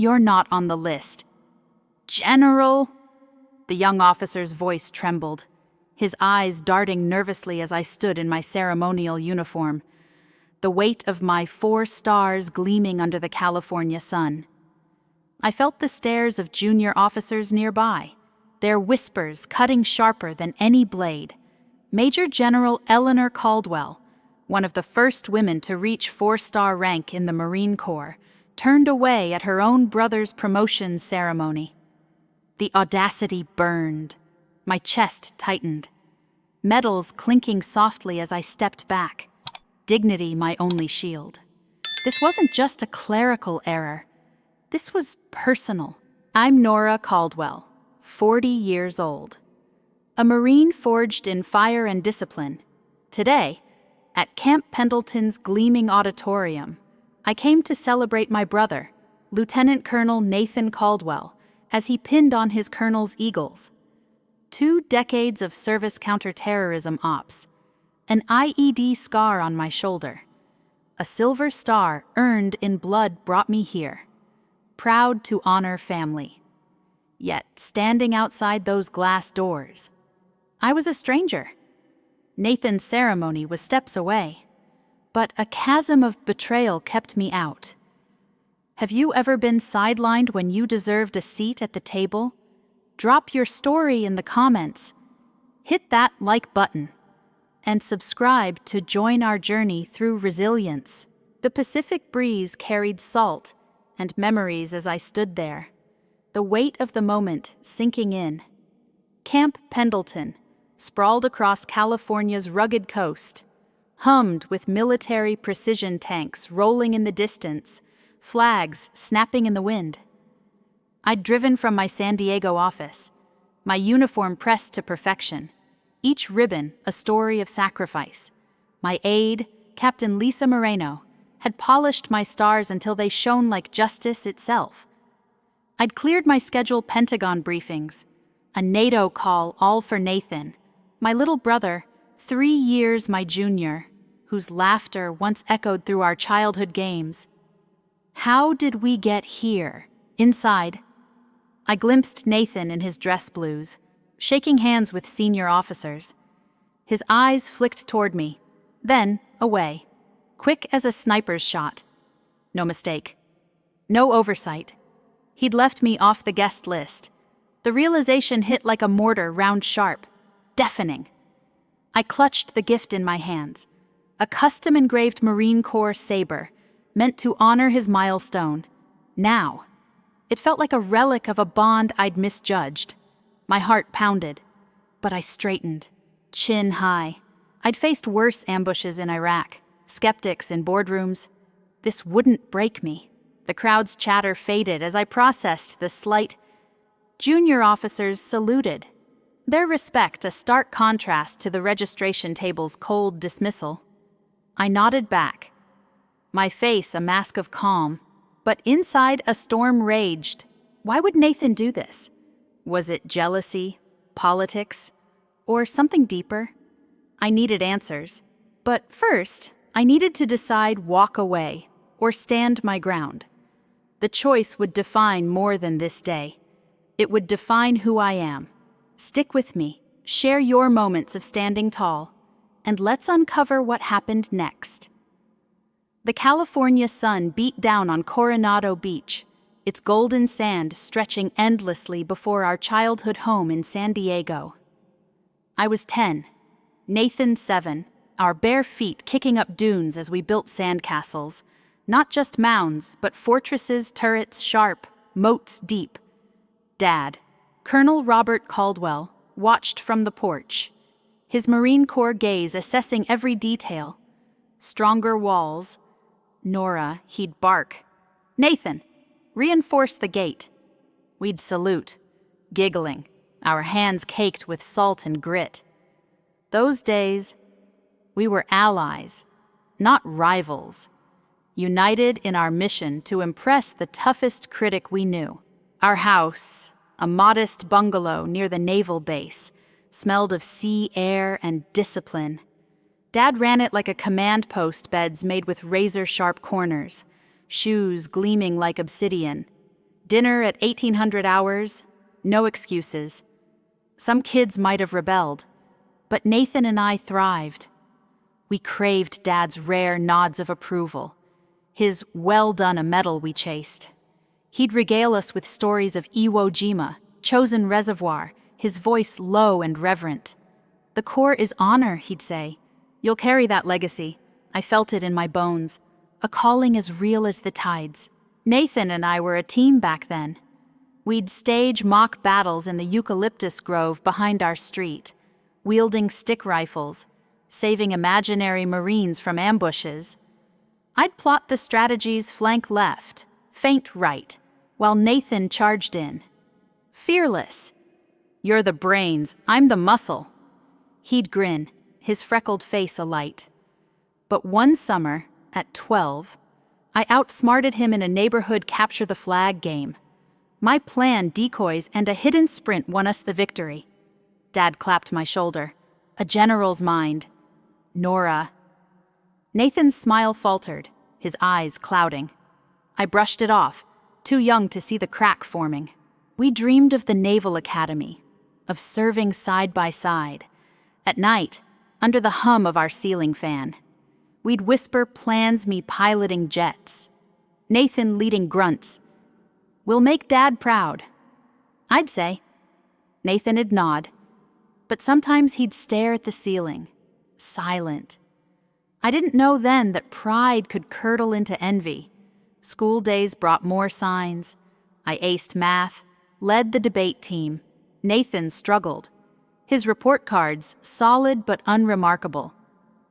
You're not on the list." "General?" The young officer's voice trembled, his eyes darting nervously as I stood in my ceremonial uniform, the weight of my 4 stars gleaming under the California sun. I felt the stares of junior officers nearby, their whispers cutting sharper than any blade. Major General Eleanor Caldwell, one of the first women to reach 4-star rank in the Marine Corps, turned away at her own brother's promotion ceremony. The audacity burned. My chest tightened. Medals clinking softly as I stepped back. Dignity my only shield. This wasn't just a clerical error. This was personal. I'm Nora Caldwell, 40 years old. A Marine forged in fire and discipline. Today, at Camp Pendleton's gleaming auditorium, I came to celebrate my brother, Lieutenant Colonel Nathan Caldwell, as he pinned on his colonel's eagles. 2 decades of service counterterrorism ops. An IED scar on my shoulder. A silver star earned in blood brought me here. Proud to honor family. Yet, standing outside those glass doors, I was a stranger. Nathan's ceremony was steps away, but a chasm of betrayal kept me out. Have you ever been sidelined when you deserved a seat at the table? Drop your story in the comments. Hit that like button. And subscribe to join our journey through resilience. The Pacific breeze carried salt and memories as I stood there, the weight of the moment sinking in. Camp Pendleton, sprawled across California's rugged coast, hummed with military precision tanks rolling in the distance, flags snapping in the wind. I'd driven from my San Diego office, my uniform pressed to perfection, each ribbon a story of sacrifice. My aide, Captain Lisa Moreno, had polished my stars until they shone like justice itself. I'd cleared my scheduled Pentagon briefings, a NATO call all for Nathan, my little brother, 3 years my junior, whose laughter once echoed through our childhood games. How did we get here? Inside, I glimpsed Nathan in his dress blues, shaking hands with senior officers. His eyes flicked toward me, then away, quick as a sniper's shot. No mistake. No oversight. He'd left me off the guest list. The realization hit like a mortar round sharp, deafening. I clutched the gift in my hands, a custom-engraved Marine Corps saber, meant to honor his milestone. Now, it felt like a relic of a bond I'd misjudged. My heart pounded, but I straightened, chin high. I'd faced worse ambushes in Iraq, skeptics in boardrooms. This wouldn't break me. The crowd's chatter faded as I processed the slight. Junior officers saluted, their respect a stark contrast to the registration table's cold dismissal. I nodded back, my face a mask of calm, but inside a storm raged. Why would Nathan do this? Was it jealousy, politics, or something deeper? I needed answers. But first, I needed to decide walk away or stand my ground. The choice would define more than this day. It would define who I am. Stick with me, share your moments of standing tall, and let's uncover what happened next. The California sun beat down on Coronado Beach, its golden sand stretching endlessly before our childhood home in San Diego. I was 10, Nathan 7, our bare feet kicking up dunes as we built sandcastles, not just mounds, but fortresses, turrets sharp, moats deep. Dad, Colonel Robert Caldwell, watched from the porch, his Marine Corps gaze assessing every detail. Stronger walls. Nora, he'd bark. "Nathan, reinforce the gate." We'd salute, giggling, our hands caked with salt and grit. Those days, we were allies, not rivals, united in our mission to impress the toughest critic we knew. Our house, a modest bungalow near the naval base, smelled of sea air and discipline. Dad ran it like a command post, beds made with razor-sharp corners, shoes gleaming like obsidian. Dinner at 1800 hours, no excuses. Some kids might have rebelled, but Nathan and I thrived. We craved Dad's rare nods of approval, his well done a medal we chased. He'd regale us with stories of Iwo Jima, chosen reservoir, his voice low and reverent. The Corps is honor, he'd say. You'll carry that legacy. I felt it in my bones, a calling as real as the tides. Nathan and I were a team back then. We'd stage mock battles in the eucalyptus grove behind our street, wielding stick rifles, saving imaginary Marines from ambushes. I'd plot the strategies flank left, feint right, while Nathan charged in. Fearless. You're the brains, I'm the muscle. He'd grin, his freckled face alight. But one summer, at 12, I outsmarted him in a neighborhood capture-the-flag game. My plan, decoys, and a hidden sprint won us the victory. Dad clapped my shoulder. A general's mind. Nora. Nathan's smile faltered, his eyes clouding. I brushed it off, too young to see the crack forming. We dreamed of the Naval Academy, of serving side by side. At night, under the hum of our ceiling fan, we'd whisper plans, me piloting jets, Nathan leading grunts. We'll make Dad proud. I'd say. Nathan'd nod, but sometimes he'd stare at the ceiling, silent. I didn't know then that pride could curdle into envy. School days brought more signs. I aced math, led the debate team. Nathan struggled. His report cards, solid but unremarkable.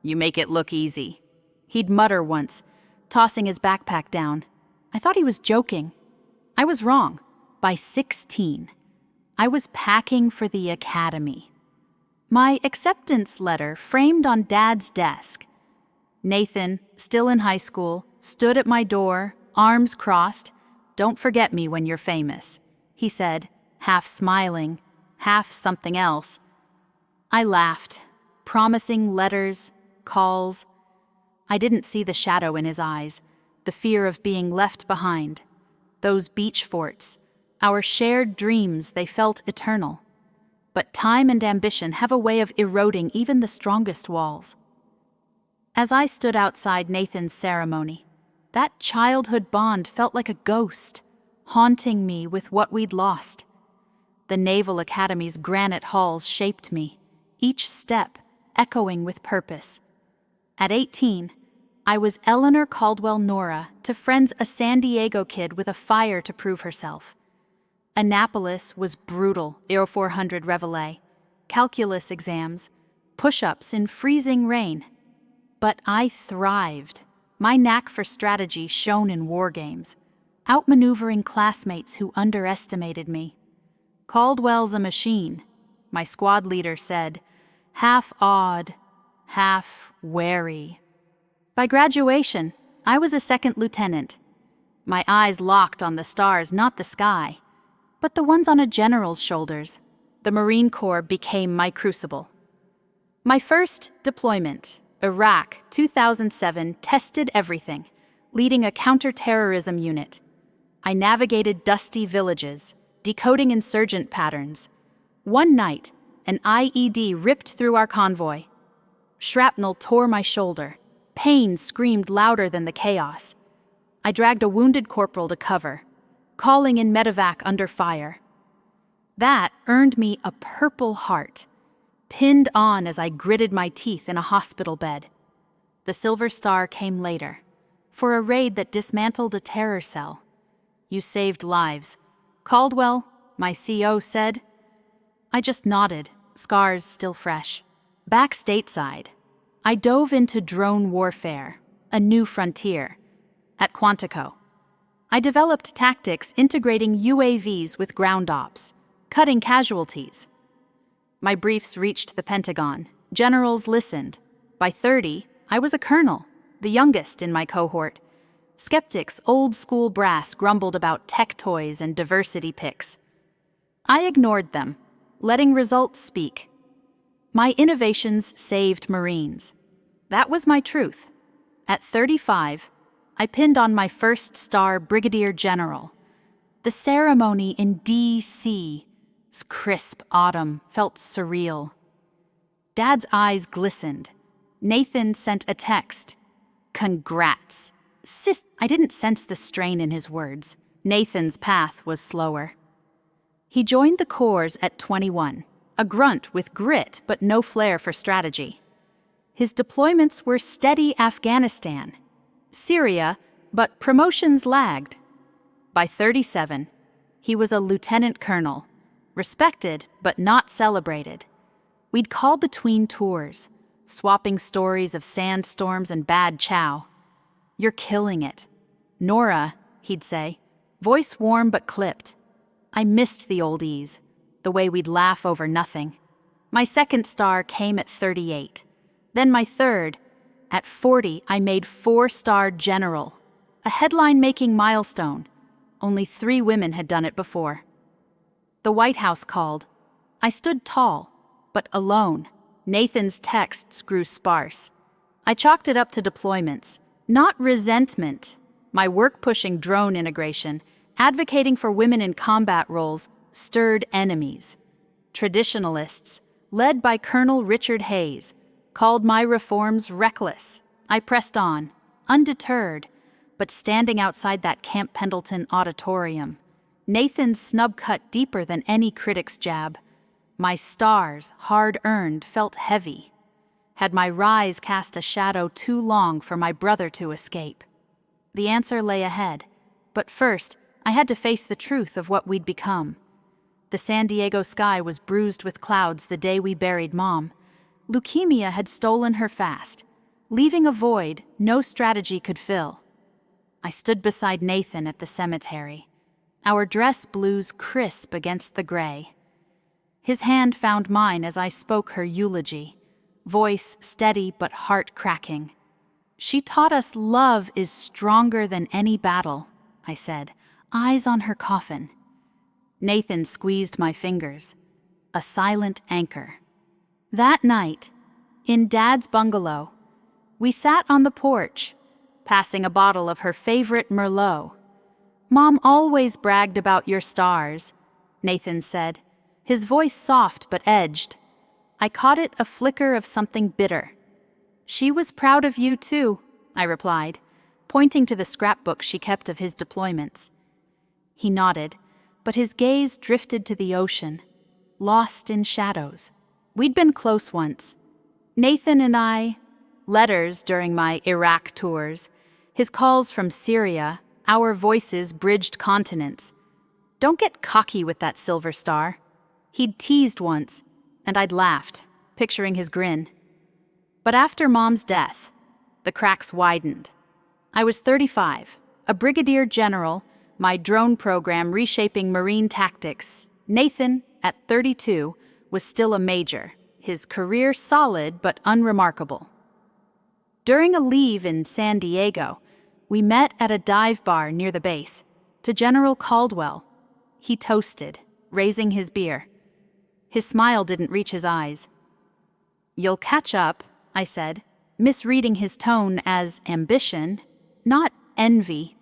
You make it look easy. He'd mutter once, tossing his backpack down. I thought he was joking. I was wrong. By 16, I was packing for the academy. My acceptance letter framed on Dad's desk. Nathan, still in high school, stood at my door, arms crossed. Don't forget me when you're famous, he said, half smiling, half something else. I laughed, promising letters, calls. I didn't see the shadow in his eyes, the fear of being left behind. Those beach forts, our shared dreams, they felt eternal. But time and ambition have a way of eroding even the strongest walls. As I stood outside Nathan's ceremony, that childhood bond felt like a ghost, haunting me with what we'd lost. The Naval Academy's granite halls shaped me, each step echoing with purpose. At 18, I was Eleanor Caldwell Nora to friends a San Diego kid with a fire to prove herself. Annapolis was brutal, Air 400 Reveille, calculus exams, push-ups in freezing rain. But I thrived. My knack for strategy shone in war games, outmaneuvering classmates who underestimated me. Caldwell's a machine, my squad leader said, half awed, half wary. By graduation, I was a second lieutenant. My eyes locked on the stars, not the sky, but the ones on a general's shoulders. The Marine Corps became my crucible. My first deployment, Iraq, 2007, tested everything, leading a counter-terrorism unit. I navigated dusty villages, decoding insurgent patterns. One night, an IED ripped through our convoy. Shrapnel tore my shoulder. Pain screamed louder than the chaos. I dragged a wounded corporal to cover, calling in medevac under fire. That earned me a Purple Heart, pinned on as I gritted my teeth in a hospital bed. The Silver Star came later, for a raid that dismantled a terror cell. You saved lives. Caldwell, my CO, said. I just nodded, scars still fresh. Back stateside, I dove into drone warfare, a new frontier. At Quantico, I developed tactics integrating UAVs with ground ops, cutting casualties. My briefs reached the Pentagon. Generals listened. By 30, I was a colonel, the youngest in my cohort. Skeptics, old-school brass, grumbled about tech toys and diversity pics. I ignored them, letting results speak. My innovations saved Marines. That was my truth. At 35, I pinned on my first star brigadier general. The ceremony in D.C.'s crisp autumn felt surreal. Dad's eyes glistened. Nathan sent a text. "Congrats. Sis." I didn't sense the strain in his words. Nathan's path was slower. He joined the Corps at 21, a grunt with grit but no flair for strategy. His deployments were steady Afghanistan, Syria, but promotions lagged. By 37, he was a lieutenant colonel, respected but not celebrated. We'd call between tours, swapping stories of sandstorms and bad chow. "You're killing it. Nora," he'd say, voice warm but clipped. I missed the oldies, the way we'd laugh over nothing. My second star came at 38. Then my third. At 40, I made 4-star general, a headline-making milestone. Only 3 women had done it before. The White House called. I stood tall, but alone. Nathan's texts grew sparse. I chalked it up to deployments, not resentment. My work-pushing drone integration, advocating for women in combat roles, stirred enemies. Traditionalists, led by Colonel Richard Hayes, called my reforms reckless. I pressed on, undeterred, but standing outside that Camp Pendleton auditorium, Nathan's snub cut deeper than any critic's jab. My stars, hard-earned, felt heavy. Had my rise cast a shadow too long for my brother to escape? The answer lay ahead, but first, I had to face the truth of what we'd become. The San Diego sky was bruised with clouds the day we buried Mom. Leukemia had stolen her fast, leaving a void no strategy could fill. I stood beside Nathan at the cemetery, our dress blues crisp against the gray. His hand found mine as I spoke her eulogy, voice steady but heart-cracking. "She taught us love is stronger than any battle," I said, eyes on her coffin. Nathan squeezed my fingers, a silent anchor. That night, in Dad's bungalow, we sat on the porch, passing a bottle of her favorite Merlot. "Mom always bragged about your stars," Nathan said, his voice soft but edged. I caught it a flicker of something bitter. "She was proud of you too," I replied, pointing to the scrapbook she kept of his deployments. He nodded, but his gaze drifted to the ocean, lost in shadows. We'd been close once. Nathan and I, letters during my Iraq tours, his calls from Syria, our voices bridged continents. "Don't get cocky with that silver star." He'd teased once, and I'd laughed, picturing his grin. But after Mom's death, the cracks widened. I was 35, a brigadier general, my drone program reshaping marine tactics. Nathan, at 32, was still a major, his career solid but unremarkable. During a leave in San Diego, we met at a dive bar near the base. To General Caldwell, he toasted, raising his beer. His smile didn't reach his eyes. "You'll catch up," I said, misreading his tone as ambition, not envy.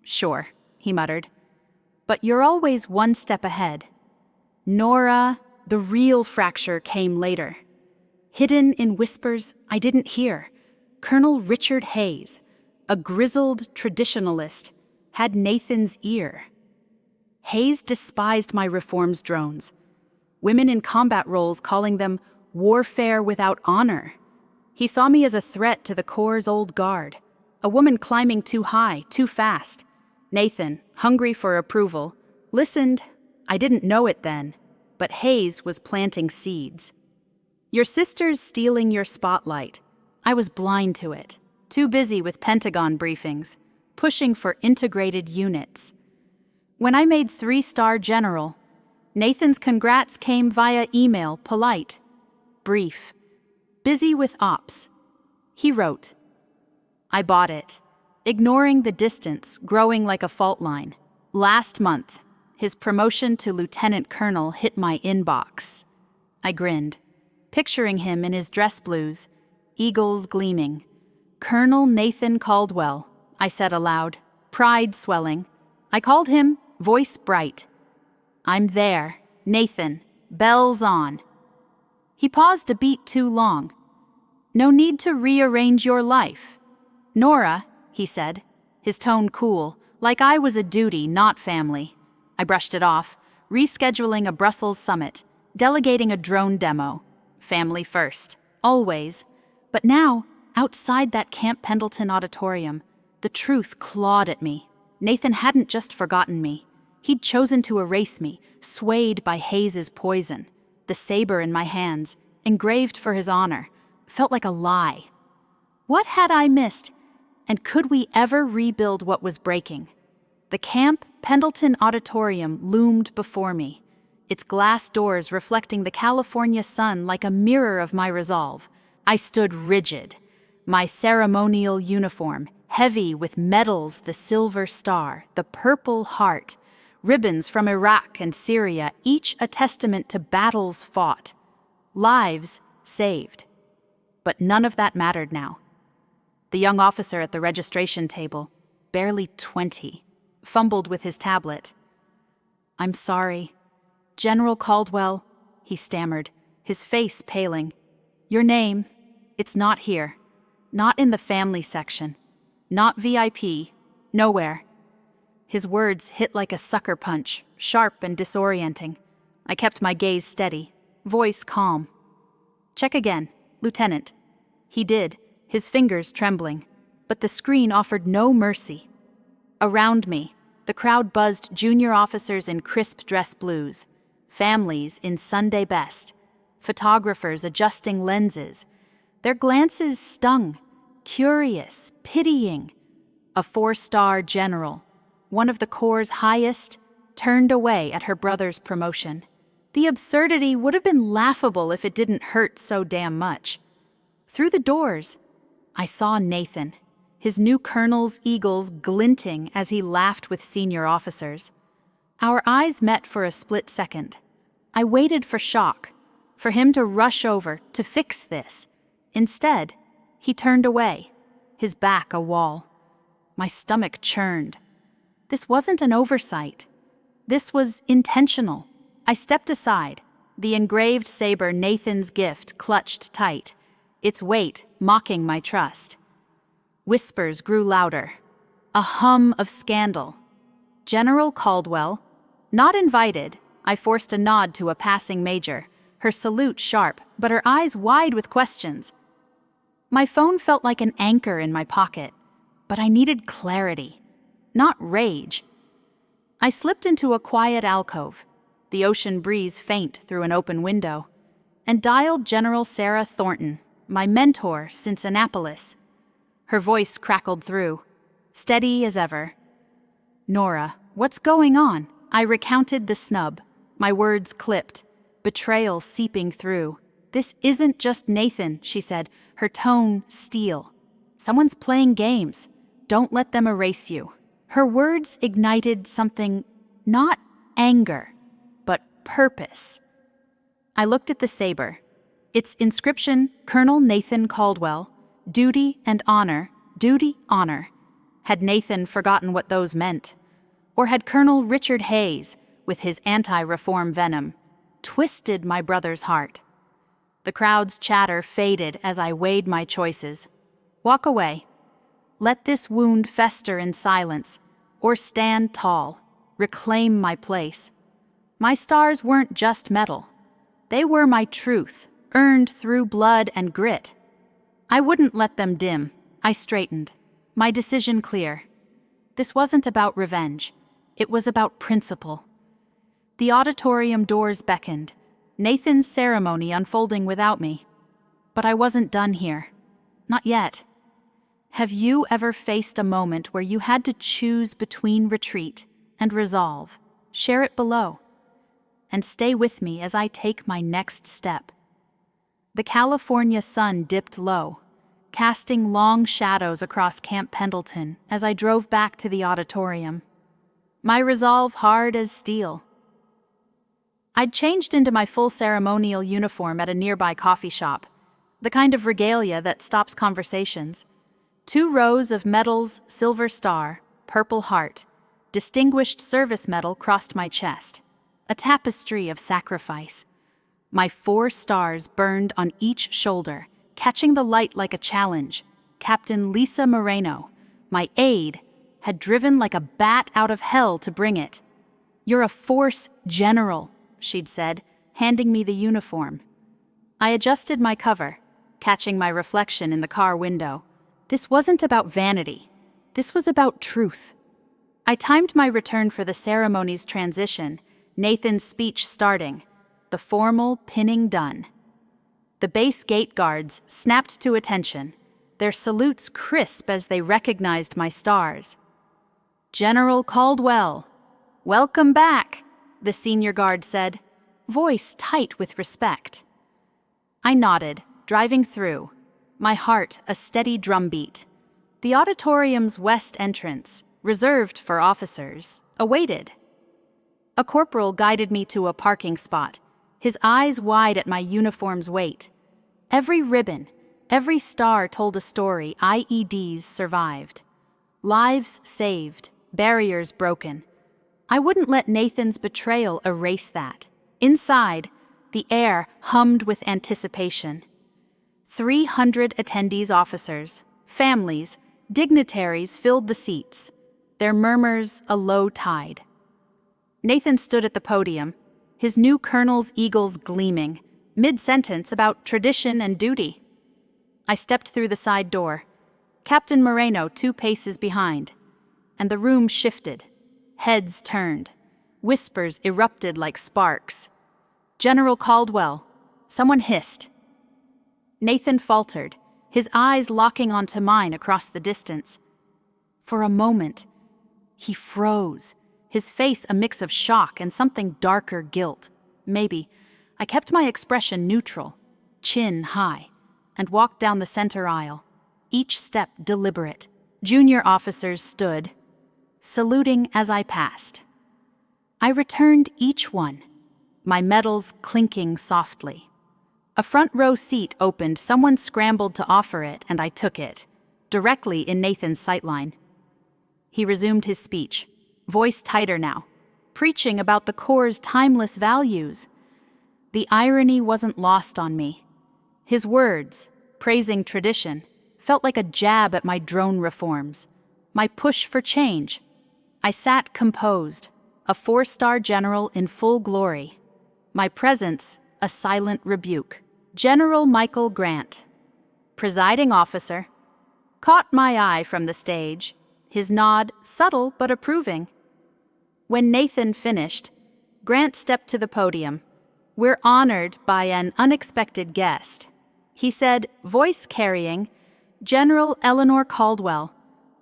"Sure," he muttered, "but you're always one step ahead." Nora, the real fracture came later. Hidden in whispers I didn't hear, Colonel Richard Hayes, a grizzled traditionalist, had Nathan's ear. Hayes despised my reforms drones, women in combat roles calling them warfare without honor. He saw me as a threat to the Corps' old guard, a woman climbing too high, too fast. Nathan, hungry for approval, listened. I didn't know it then, but Hayes was planting seeds. "Your sister's stealing your spotlight." I was blind to it, too busy with Pentagon briefings, pushing for integrated units. When I made 3-star general, Nathan's congrats came via email, polite, brief, busy with ops. He wrote. I bought it, ignoring the distance growing like a fault line. Last month, his promotion to lieutenant colonel hit my inbox. I grinned, picturing him in his dress blues, eagles gleaming. "Colonel Nathan Caldwell," I said aloud, pride swelling. I called him voice bright. I'm there, Nathan, bells on. He paused a beat too long. No need to rearrange your life. Nora, he said, his tone cool, like I was a duty, not family. I brushed it off, rescheduling a Brussels summit, delegating a drone demo. Family first, always. But now, outside that Camp Pendleton auditorium, the truth clawed at me. Nathan hadn't just forgotten me. He'd chosen to erase me, swayed by Hayes's poison. The saber in my hands, engraved for his honor, felt like a lie. What had I missed? And could we ever rebuild what was breaking? The Camp Pendleton auditorium loomed before me, its glass doors reflecting the California sun like a mirror of my resolve. I stood rigid, my ceremonial uniform, heavy with medals, the silver star, the purple heart, ribbons from Iraq and Syria, each a testament to battles fought, lives saved. But none of that mattered now. The young officer at the registration table, barely 20, fumbled with his tablet. I'm sorry. General Caldwell, he stammered, his face paling. Your name, it's not here. Not in the family section. Not VIP. Nowhere. His words hit like a sucker punch, sharp and disorienting. I kept my gaze steady, voice calm. Check again, Lieutenant. He did, his fingers trembling, but the screen offered no mercy. Around me, the crowd buzzed junior officers in crisp dress blues, families in Sunday best, photographers adjusting lenses. Their glances stung, curious, pitying. A 4-star general, one of the Corps' highest, turned away at her brother's promotion. The absurdity would have been laughable if it didn't hurt so damn much. Through the doors, I saw Nathan, his new colonel's eagles glinting as he laughed with senior officers. Our eyes met for a split second. I waited for shock, for him to rush over to fix this. Instead, he turned away, his back a wall. My stomach churned. This wasn't an oversight. This was intentional. I stepped aside, the engraved saber Nathan's gift clutched tight, its weight mocking my trust. Whispers grew louder, a hum of scandal. General Caldwell, not invited, I forced a nod to a passing major, her salute sharp, but her eyes wide with questions. My phone felt like an anchor in my pocket, but I needed clarity, not rage. I slipped into a quiet alcove, the ocean breeze faint through an open window, and dialed General Sarah Thornton, my mentor since Annapolis. Her voice crackled through, steady as ever. Nora, what's going on? I recounted the snub, my words clipped, betrayal seeping through. This isn't just Nathan, she said, her tone steel. Someone's playing games. Don't let them erase you. Her words ignited something, not anger, but purpose. I looked at the saber. Its inscription, Colonel Nathan Caldwell, duty and honor, duty, honor. Had Nathan forgotten what those meant? Or had Colonel Richard Hayes, with his anti-reform venom, twisted my brother's heart? The crowd's chatter faded as I weighed my choices. Walk away. Let this wound fester in silence, or stand tall, reclaim my place. My stars weren't just metal. They were my truth, earned through blood and grit. I wouldn't let them dim. I straightened, my decision clear. This wasn't about revenge. It was about principle. The auditorium doors beckoned, Nathan's ceremony unfolding without me. But I wasn't done here. Not yet. Have you ever faced a moment where you had to choose between retreat and resolve? Share it below. And stay with me as I take my next step. The California sun dipped low, casting long shadows across Camp Pendleton as I drove back to the auditorium. My resolve hard as steel. I'd changed into my full ceremonial uniform at a nearby coffee shop, the kind of regalia that stops conversations. 2 rows of medals, silver star, purple heart, Distinguished Service Medal crossed my chest, a tapestry of sacrifice. My 4 stars burned on each shoulder, catching the light like a challenge. Captain Lisa Moreno, my aide, had driven like a bat out of hell to bring it. "You're a force general," she'd said, handing me the uniform. I adjusted my cover, catching my reflection in the car window. This wasn't about vanity. This was about truth. I timed my return for the ceremony's transition, Nathan's speech starting, the formal pinning done. The base gate guards snapped to attention, their salutes crisp as they recognized my stars. "General Caldwell, welcome back," the senior guard said, voice tight with respect. I nodded, driving through, my heart a steady drumbeat. The auditorium's west entrance, reserved for officers, awaited. A corporal guided me to a parking spot, his eyes wide at my uniform's weight. Every ribbon, every star told a story. IEDs survived. Lives saved, barriers broken. I wouldn't let Nathan's betrayal erase that. Inside, the air hummed with anticipation. 300 attendees, officers, families, dignitaries filled the seats, their murmurs a low tide. Nathan stood at the podium, his new colonel's eagles gleaming, mid-sentence about tradition and duty. I stepped through the side door, Captain Moreno 2 paces behind, and the room shifted, heads turned, whispers erupted like sparks. "General Caldwell," someone hissed. Nathan faltered, his eyes locking onto mine across the distance. For a moment, he froze, his face a mix of shock and something darker guilt. Maybe. I kept my expression neutral, chin high, and walked down the center aisle, each step deliberate. Junior officers stood, saluting as I passed. I returned each one, my medals clinking softly. A front row seat opened, someone scrambled to offer it, and I took it, directly in Nathan's sightline. He resumed his speech, voice tighter now, preaching about the Corps' timeless values. The irony wasn't lost on me. His words, praising tradition, felt like a jab at my drone reforms, my push for change. I sat composed, a 4-star general in full glory. My presence, a silent rebuke. General Michael Grant, presiding officer, caught my eye from the stage, his nod subtle but approving. When Nathan finished, Grant stepped to the podium. "We're honored by an unexpected guest," he said, voice carrying, "General Eleanor Caldwell.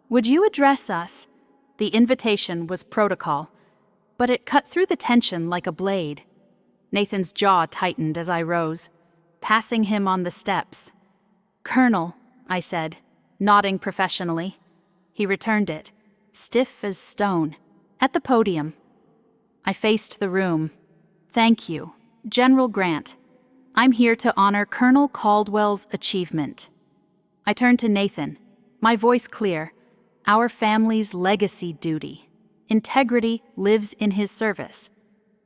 Would you address us?" The invitation was protocol, but it cut through the tension like a blade. Nathan's jaw tightened as I rose, passing him on the steps. "Colonel," I said, nodding professionally. He returned it, stiff as stone, at the podium. I faced the room. "Thank you, General Grant. I'm here to honor Colonel Caldwell's achievement." I turned to Nathan, my voice clear. Our family's legacy duty. Integrity lives in his service.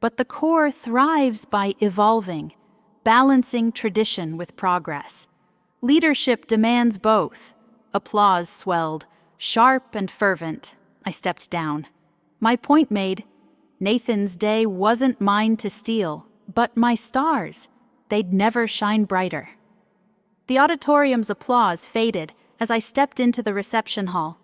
But the Corps thrives by evolving, balancing tradition with progress. Leadership demands both. Applause swelled, sharp and fervent. I stepped down. My point made, Nathan's day wasn't mine to steal, but my stars. They'd never shine brighter. The auditorium's applause faded as I stepped into the reception hall,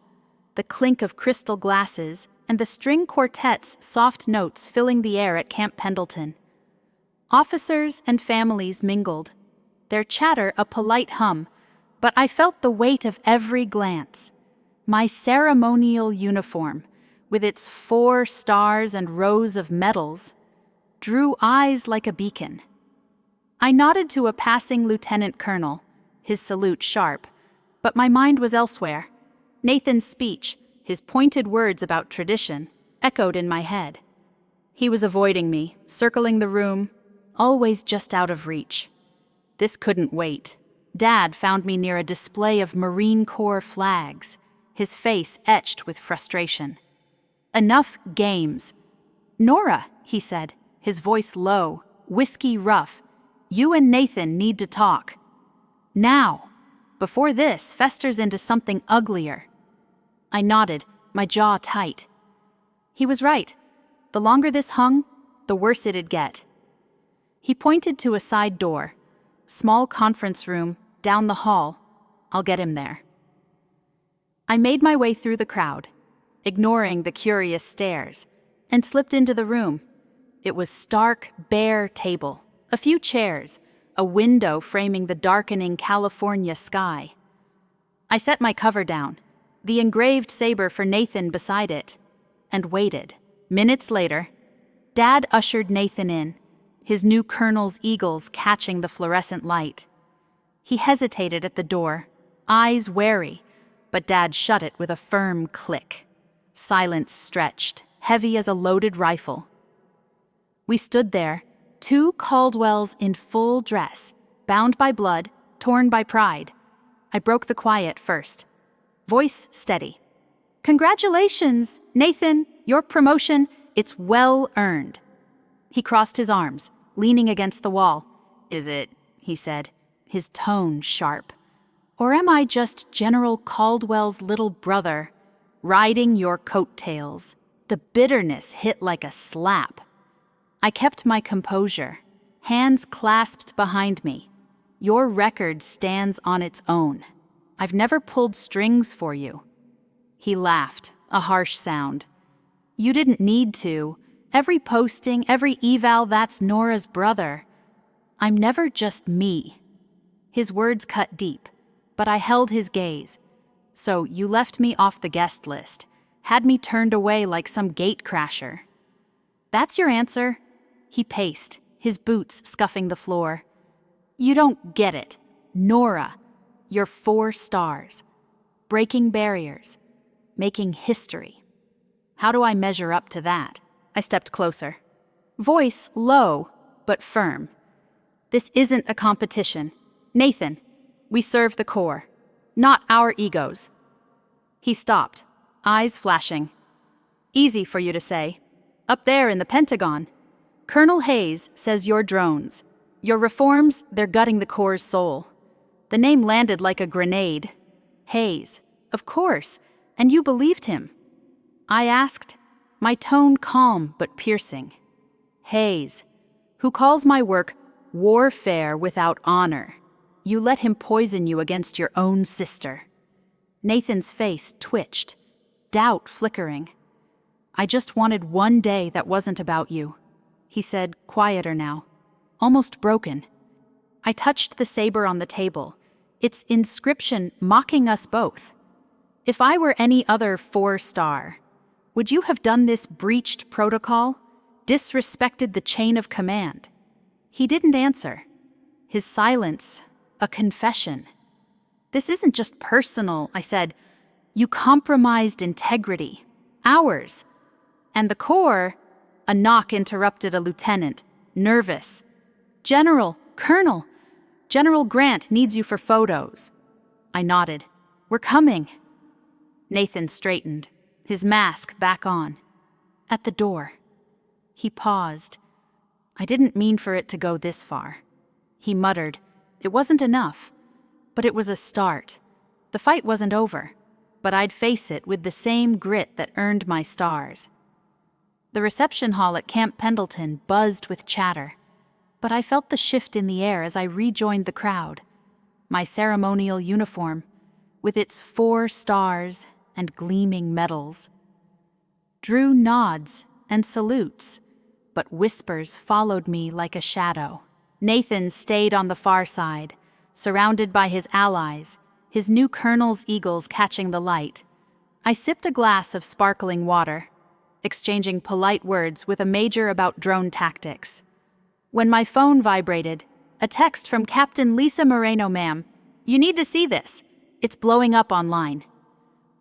the clink of crystal glasses and the string quartet's soft notes filling the air at Camp Pendleton. Officers and families mingled, their chatter a polite hum, but I felt the weight of every glance. My ceremonial uniform, with its 4 stars and rows of medals, drew eyes like a beacon. I nodded to a passing lieutenant colonel, his salute sharp, but my mind was elsewhere. Nathan's speech, his pointed words about tradition, echoed in my head. He was avoiding me, circling the room, always just out of reach. This couldn't wait. Dad found me near a display of Marine Corps flags, his face etched with frustration. Enough games. Nora, he said, his voice low, whiskey rough, you and Nathan need to talk. Now, before this festers into something uglier. I nodded, my jaw tight. He was right. The longer this hung, the worse it'd get. He pointed to a side door. Small conference room, down the hall. I'll get him there. I made my way through the crowd, ignoring the curious stares, and slipped into the room. It was stark, bare table, a few chairs, a window framing the darkening California sky. I set my cover down, the engraved saber for Nathan beside it, and waited. Minutes later, Dad ushered Nathan in, his new colonel's eagles catching the fluorescent light. He hesitated at the door, eyes wary, but Dad shut it with a firm click. Silence stretched, heavy as a loaded rifle. We stood there, two Caldwells in full dress, bound by blood, torn by pride. I broke the quiet first. Voice steady. Congratulations, Nathan, your promotion, it's well earned. He crossed his arms, leaning against the wall. Is it, he said, his tone sharp. Or am I just General Caldwell's little brother, riding your coattails? The bitterness hit like a slap. I kept my composure, hands clasped behind me. Your record stands on its own. I've never pulled strings for you. He laughed, a harsh sound. You didn't need to. Every posting, every eval, that's Nora's brother. I'm never just me. His words cut deep, but I held his gaze. So you left me off the guest list, had me turned away like some gatecrasher. That's your answer? He paced, his boots scuffing the floor. You don't get it. Nora, you're 4 stars. Breaking barriers. Making history. How do I measure up to that? I stepped closer. Voice low, but firm. This isn't a competition. Nathan, we serve the Corps, not our egos. He stopped, eyes flashing. Easy for you to say. Up there in the Pentagon. Colonel Hayes says you're drones. Your reforms, they're gutting the Corps' soul. The name landed like a grenade. Hayes, of course, and you believed him. I asked, my tone calm but piercing. Hayes, who calls my work warfare without honor. You let him poison you against your own sister. Nathan's face twitched, doubt flickering. I just wanted one day that wasn't about you, he said, quieter now, almost broken. I touched the saber on the table, its inscription mocking us both. If I were any other 4-star, would you have done this breached protocol, disrespected the chain of command? He didn't answer. His silence, a confession. This isn't just personal, I said. You compromised integrity. Ours. And the Corps, a knock interrupted a lieutenant, nervous. General, Colonel, General Grant needs you for photos. I nodded. We're coming. Nathan straightened, his mask back on. At the door. He paused. I didn't mean for it to go this far. He muttered. It wasn't enough, but it was a start. The fight wasn't over, but I'd face it with the same grit that earned my stars. The reception hall at Camp Pendleton buzzed with chatter, but I felt the shift in the air as I rejoined the crowd. My ceremonial uniform, with its 4 stars and gleaming medals. Drew nods and salutes, but whispers followed me like a shadow. Nathan stayed on the far side, surrounded by his allies, his new colonel's eagles catching the light. I sipped a glass of sparkling water, exchanging polite words with a major about drone tactics. When my phone vibrated, a text from Captain Lisa Moreno, ma'am. You need to see this. It's blowing up online.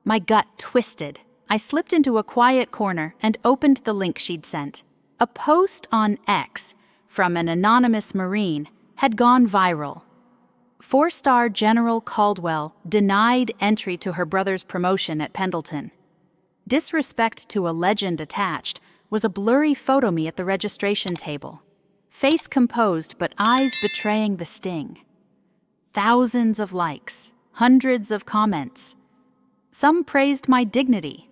My gut twisted. I slipped into a quiet corner and opened the link she'd sent. A post on X from an anonymous Marine had gone viral. 4-star General Caldwell denied entry to her brother's promotion at Pendleton. Disrespect to a legend attached was a blurry photo me at the registration table. Face composed, but eyes betraying the sting. Thousands of likes, hundreds of comments. Some praised my dignity.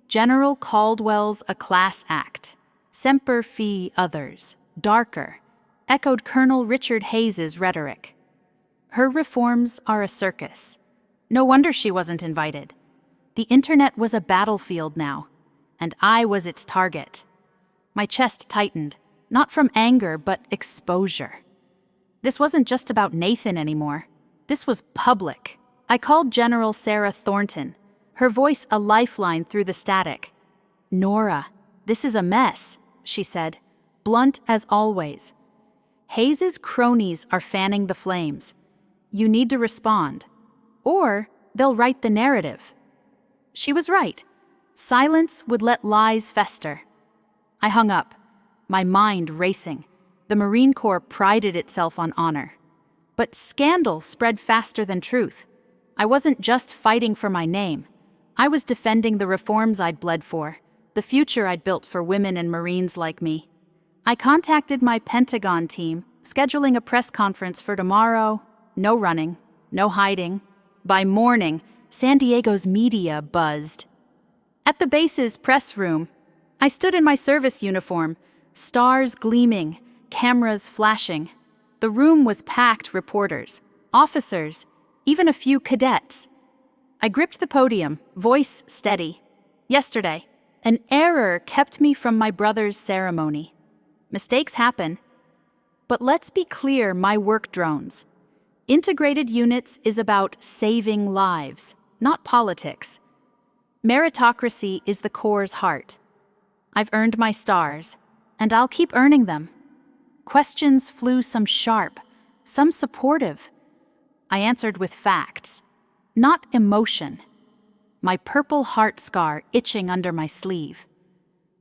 General Caldwell's a class act. Semper Fi others, darker, echoed Colonel Richard Hayes's rhetoric. Her reforms are a circus. No wonder she wasn't invited. The internet was a battlefield now, and I was its target. My chest tightened, not from anger, but exposure. This wasn't just about Nathan anymore. This was public. I called General Sarah Thornton, her voice a lifeline through the static. "Nora, this is a mess," she said, blunt as always. "Hayes's cronies are fanning the flames. You need to respond, or they'll write the narrative." She was right. Silence would let lies fester. I hung up, my mind racing. The Marine Corps prided itself on honor. But scandal spread faster than truth. I wasn't just fighting for my name. I was defending the reforms I'd bled for, the future I'd built for women and Marines like me. I contacted my Pentagon team, scheduling a press conference for tomorrow. No running, no hiding. By morning, San Diego's media buzzed. At the base's press room, I stood in my service uniform, stars gleaming, cameras flashing. The room was packed reporters, officers, even a few cadets. I gripped the podium, voice steady. Yesterday, an error kept me from my brother's ceremony. Mistakes happen. But let's be clear, my work drones. Integrated units is about saving lives, not politics. Meritocracy is the Corps' heart. I've earned my stars, and I'll keep earning them. Questions flew, some sharp, some supportive. I answered with facts, not emotion. My purple heart scar itching under my sleeve.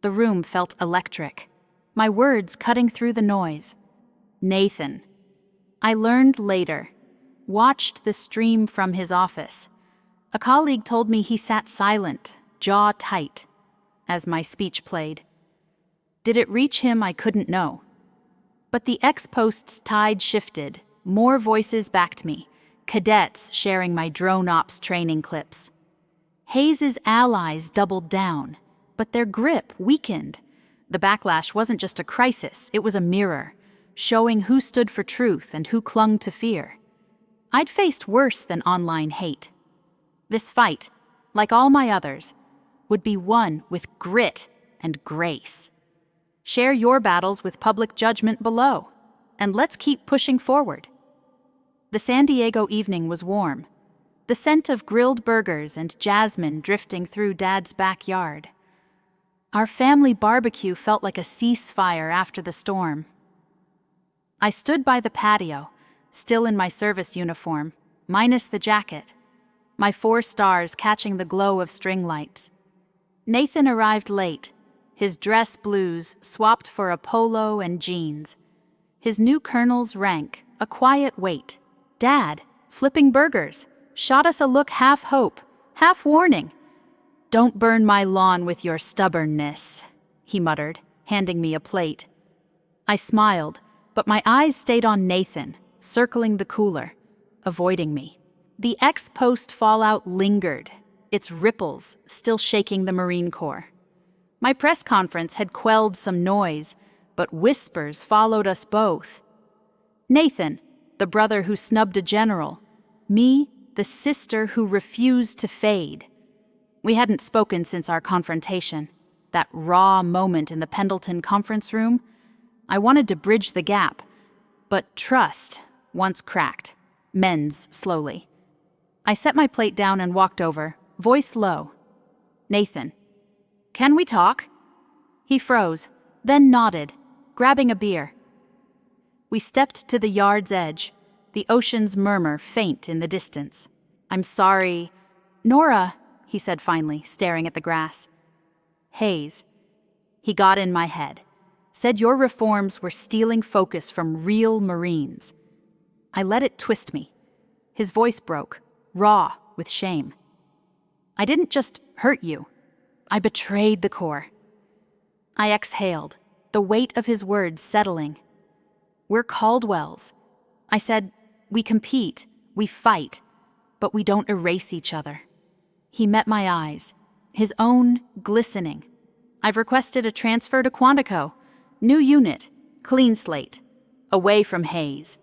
The room felt electric, my words cutting through the noise. Nathan. I learned later, watched the stream from his office. A colleague told me he sat silent, jaw tight, as my speech played. Did it reach him? I couldn't know. But the ex-post's tide shifted, more voices backed me, cadets sharing my drone ops training clips. Hayes's allies doubled down, but their grip weakened. The backlash wasn't just a crisis, it was a mirror, showing who stood for truth and who clung to fear. I'd faced worse than online hate. This fight, like all my others, would be won with grit and grace. Share your battles with public judgment below, and let's keep pushing forward. The San Diego evening was warm, the scent of grilled burgers and jasmine drifting through Dad's backyard. Our family barbecue felt like a ceasefire after the storm. I stood by the patio, still in my service uniform, minus the jacket, my 4 stars catching the glow of string lights. Nathan arrived late, his dress blues swapped for a polo and jeans. His new colonel's rank, a quiet weight. Dad, flipping burgers, shot us a look half hope, half warning. "Don't burn my lawn with your stubbornness," he muttered, handing me a plate. I smiled, but my eyes stayed on Nathan, circling the cooler, avoiding me. The ex-post fallout lingered, its ripples still shaking the Marine Corps. My press conference had quelled some noise, but whispers followed us both. Nathan, the brother who snubbed a general. Me, the sister who refused to fade. We hadn't spoken since our confrontation, that raw moment in the Pendleton conference room. I wanted to bridge the gap, but trust, once cracked, mends slowly. I set my plate down and walked over, voice low. "Nathan, can we talk?" He froze, then nodded, grabbing a beer. We stepped to the yard's edge, the ocean's murmur faint in the distance. "I'm sorry." "Nora," he said finally, staring at the grass. "Hayes." He got in my head, said your reforms were stealing focus from real Marines. I let it twist me. His voice broke, raw with shame. "I didn't just hurt you. I betrayed the Corps. I exhaled, the weight of his words settling. We're Caldwells. I said, we compete, we fight, but we don't erase each other. He met my eyes, his own glistening. I've requested a transfer to Quantico. New unit, clean slate, away from Hayes.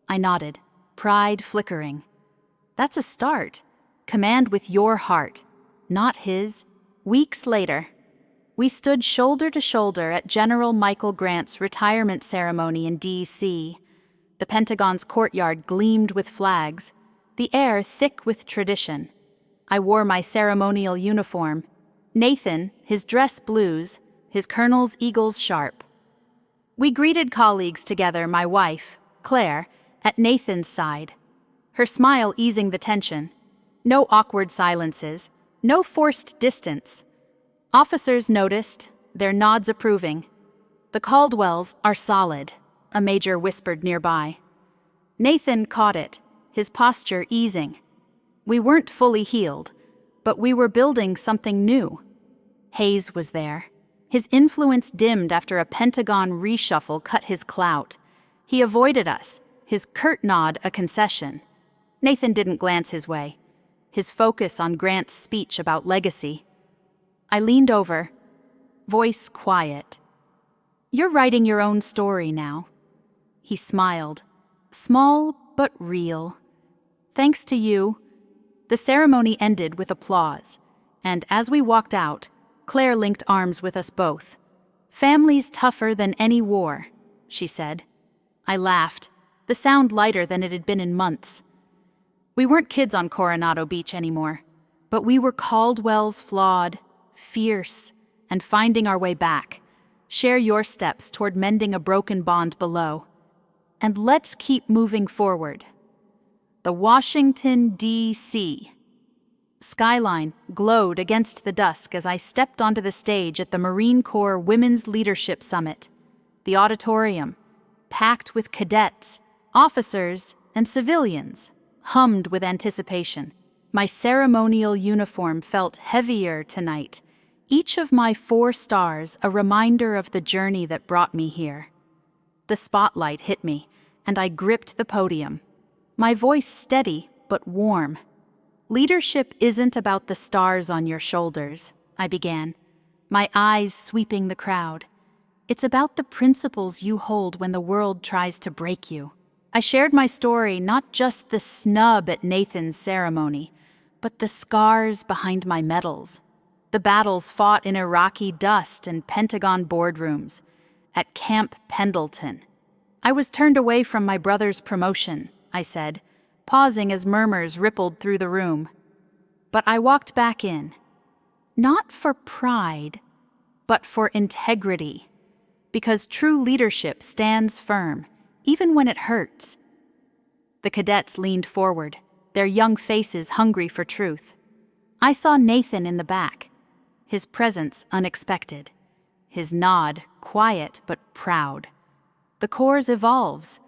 I nodded, pride flickering. That's a start. Command with your heart, not his. Weeks later, we stood shoulder to shoulder at General Michael Grant's retirement ceremony in D.C. The Pentagon's courtyard gleamed with flags, the air thick with tradition. I wore my ceremonial uniform. Nathan, his dress blues, his colonel's eagles sharp. We greeted colleagues together, my wife, Claire, at Nathan's side, her smile easing the tension. No awkward silences, no forced distance. Officers noticed, their nods approving. The Caldwells are solid, a major whispered nearby. Nathan caught it, his posture easing. We weren't fully healed, but we were building something new. Hayes was there. His influence dimmed after a Pentagon reshuffle cut his clout. He avoided us, his curt nod a concession. Nathan didn't glance his way, his focus on Grant's speech about legacy. I leaned over, voice quiet. You're writing your own story now. He smiled, small but real. Thanks to you. The ceremony ended with applause, and as we walked out, Claire linked arms with us both. Family's tougher than any war, she said. I laughed, the sound lighter than it had been in months. We weren't kids on Coronado Beach anymore, but we were Caldwell's flawed, fierce, and finding our way back. Share your steps toward mending a broken bond below. And let's keep moving forward. The Washington, D.C. skyline glowed against the dusk as I stepped onto the stage at the Marine Corps Women's Leadership Summit. The auditorium, packed with cadets, officers, and civilians, hummed with anticipation. My ceremonial uniform felt heavier tonight, each of my 4 stars a reminder of the journey that brought me here. The spotlight hit me, and I gripped the podium, my voice steady but warm. Leadership isn't about the stars on your shoulders, I began, my eyes sweeping the crowd. It's about the principles you hold when the world tries to break you. I shared my story, not just the snub at Nathan's ceremony, but the scars behind my medals, the battles fought in Iraqi dust and Pentagon boardrooms, at Camp Pendleton. I was turned away from my brother's promotion, I said, pausing as murmurs rippled through the room. But I walked back in, not for pride, but for integrity, because true leadership stands firm, even when it hurts. The cadets leaned forward, their young faces hungry for truth. I saw Nathan in the back, his presence unexpected, his nod quiet but proud. The Corps evolves,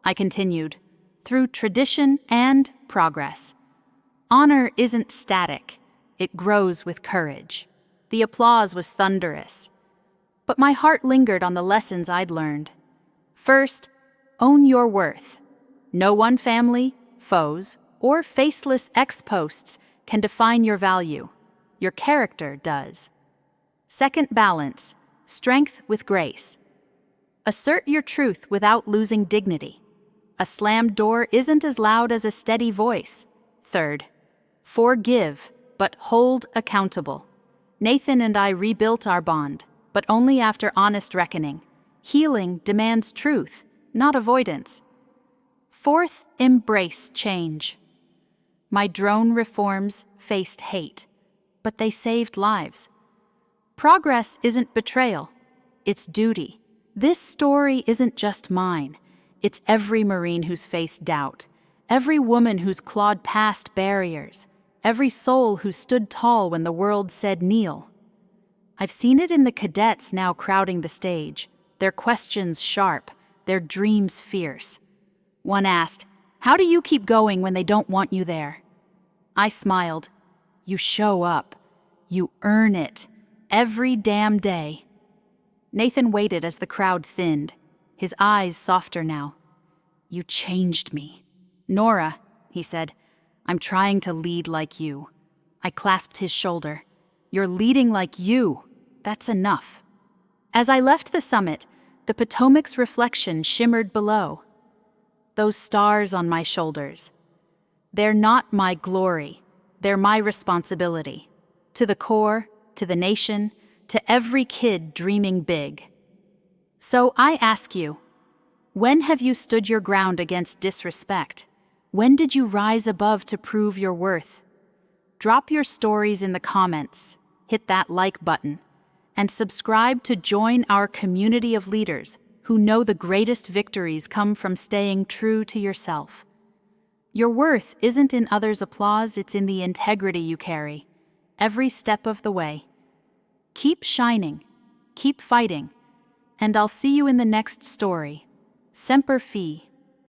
I continued, through tradition and progress. Honor isn't static, it grows with courage. The applause was thunderous, but my heart lingered on the lessons I'd learned. First, own your worth. No one family, foes, or faceless ex-posts can define your value. Your character does. Second, balance, strength with grace. Assert your truth without losing dignity. A slammed door isn't as loud as a steady voice. Third, forgive, but hold accountable. Nathan and I rebuilt our bond, but only after honest reckoning. Healing demands truth, not avoidance. Fourth, embrace change. My drone reforms faced hate, but they saved lives. Progress isn't betrayal, it's duty. This story isn't just mine. It's every Marine who's faced doubt, every woman who's clawed past barriers, every soul who stood tall when the world said kneel. I've seen it in the cadets now crowding the stage, their questions sharp, their dreams fierce. One asked, "How do you keep going when they don't want you there?" I smiled. You show up. You earn it. Every damn day. Nathan waited as the crowd thinned, his eyes softer now. You changed me. Nora, he said, I'm trying to lead like you. I clasped his shoulder. You're leading like you. That's enough. As I left the summit, the Potomac's reflection shimmered below. Those stars on my shoulders. They're not my glory. They're my responsibility. To the Corps, to the nation, to every kid dreaming big. So I ask you, when have you stood your ground against disrespect? When did you rise above to prove your worth? Drop your stories in the comments, hit that like button, and subscribe to join our community of leaders who know the greatest victories come from staying true to yourself. Your worth isn't in others' applause, it's in the integrity you carry, every step of the way. Keep shining, keep fighting, and I'll see you in the next story. Semper Fi.